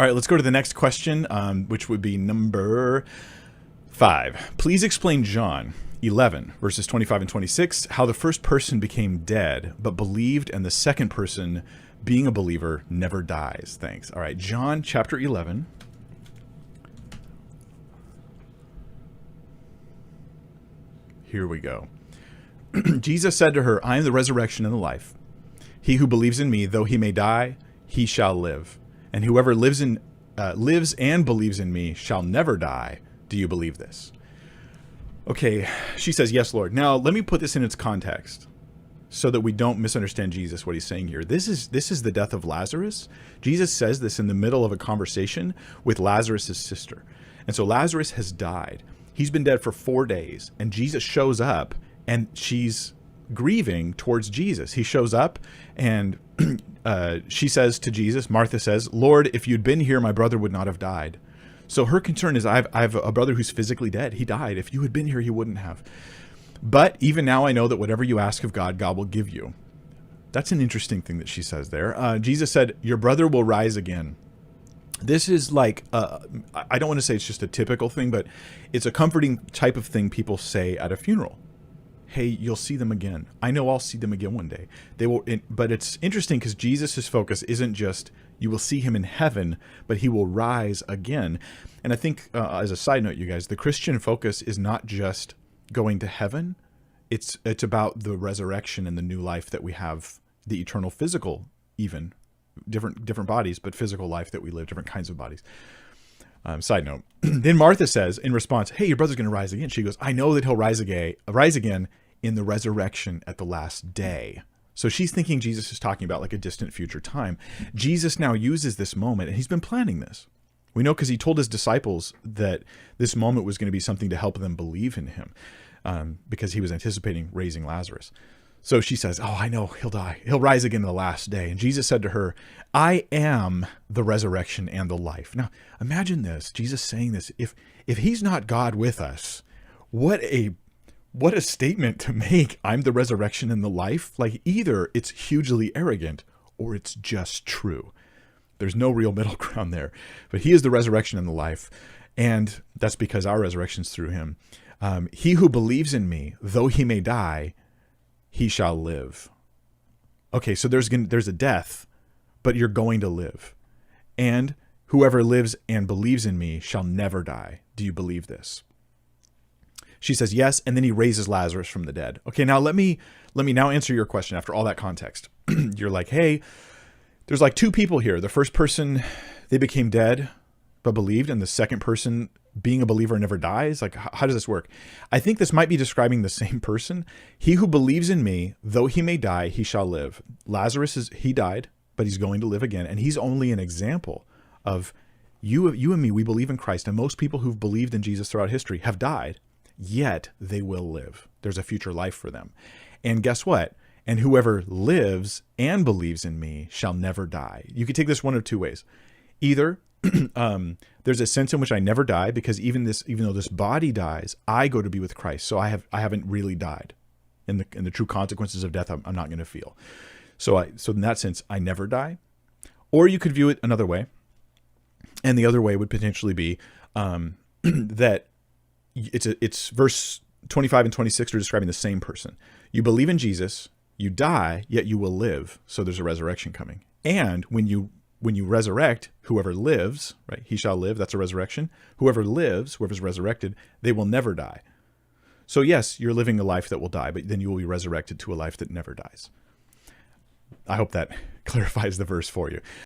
All right, let's go to the next question, which would be number 5. Please explain John 11, verses 25 and 26, how the first person became dead, but believed, and the second person, being a believer, never dies. Thanks. All right, John chapter 11. Here we go. Jesus said to her, I am the resurrection and the life. He who believes in me, though he may die, he shall live. And whoever lives and believes in me shall never die. Do you believe this? Okay, she says, yes, Lord. Now, let me put this in its context so that we don't misunderstand Jesus, what he's saying here. This is the death of Lazarus. Jesus says this in the middle of a conversation with Lazarus' sister. And so Lazarus has died. He's been dead for 4 days, and Jesus shows up, and she's grieving towards Jesus. He shows up, and she says to Jesus, Martha says, Lord, if you'd been here, my brother would not have died. So her concern is, I have a brother who's physically dead. He died. If you had been here, he wouldn't have. But even now I know that whatever you ask of God, God will give you. That's an interesting thing that she says there. Jesus said, your brother will rise again. This is like, I don't want to say it's just a typical thing, but it's a comforting type of thing people say at a funeral. Hey, you'll see them again. I know I'll see them again one day. They will, but it's interesting because Jesus' focus isn't just you will see him in heaven, but he will rise again. And I think, as a side note, you guys, the Christian focus is not just going to heaven. It's about the resurrection and the new life that we have, the eternal physical, even different bodies, but physical life that we live, different kinds of bodies. Side note. Then Martha says in response, hey, your brother's going to rise again. She goes, I know that he'll rise again in the resurrection at the last day. So she's thinking Jesus is talking about like a distant future time. Jesus now uses this moment, and he's been planning this. We know because he told his disciples that this moment was going to be something to help them believe in him, because he was anticipating raising Lazarus. So she says, oh, I know he'll die. He'll rise again in the last day. And Jesus said to her, I am the resurrection and the life. Now, imagine this, Jesus saying this. If he's not God with us, what a statement to make. I'm the resurrection and the life. Like, either it's hugely arrogant or it's just true. There's no real middle ground there. But he is the resurrection and the life. And that's because our resurrection's through him. He who believes in me, though he may die, he shall live. Okay, so there's a death, but you're going to live. And whoever lives and believes in me shall never die. Do you believe this? She says yes, and then he raises Lazarus from the dead. Okay, now let me now answer your question after all that context. You're like, hey, there's like 2 people here. The first person, they became dead but believed, and the second person, being a believer, never dies. Like, how does this work? I think this might be describing the same person. He who believes in me, though he may die, he shall live. Lazarus he died, but he's going to live again. And he's only an example of you and me. We believe in Christ. And most people who've believed in Jesus throughout history have died, yet they will live. There's a future life for them. And guess what? And whoever lives and believes in me shall never die. You could take this one of 2 ways. Either there's a sense in which I never die, because even though this body dies, I go to be with Christ. So I haven't really died. In the true consequences of death, I'm not going to feel. So in that sense, I never die. Or you could view it another way. And the other way would potentially be that it's verse 25 and 26 are describing the same person. You believe in Jesus, you die, yet you will live. So there's a resurrection coming. And when you resurrect, whoever lives, right, he shall live. That's a resurrection. Whoever lives, whoever's resurrected, they will never die. So yes, you're living a life that will die, but then you will be resurrected to a life that never dies. I hope that clarifies the verse for you.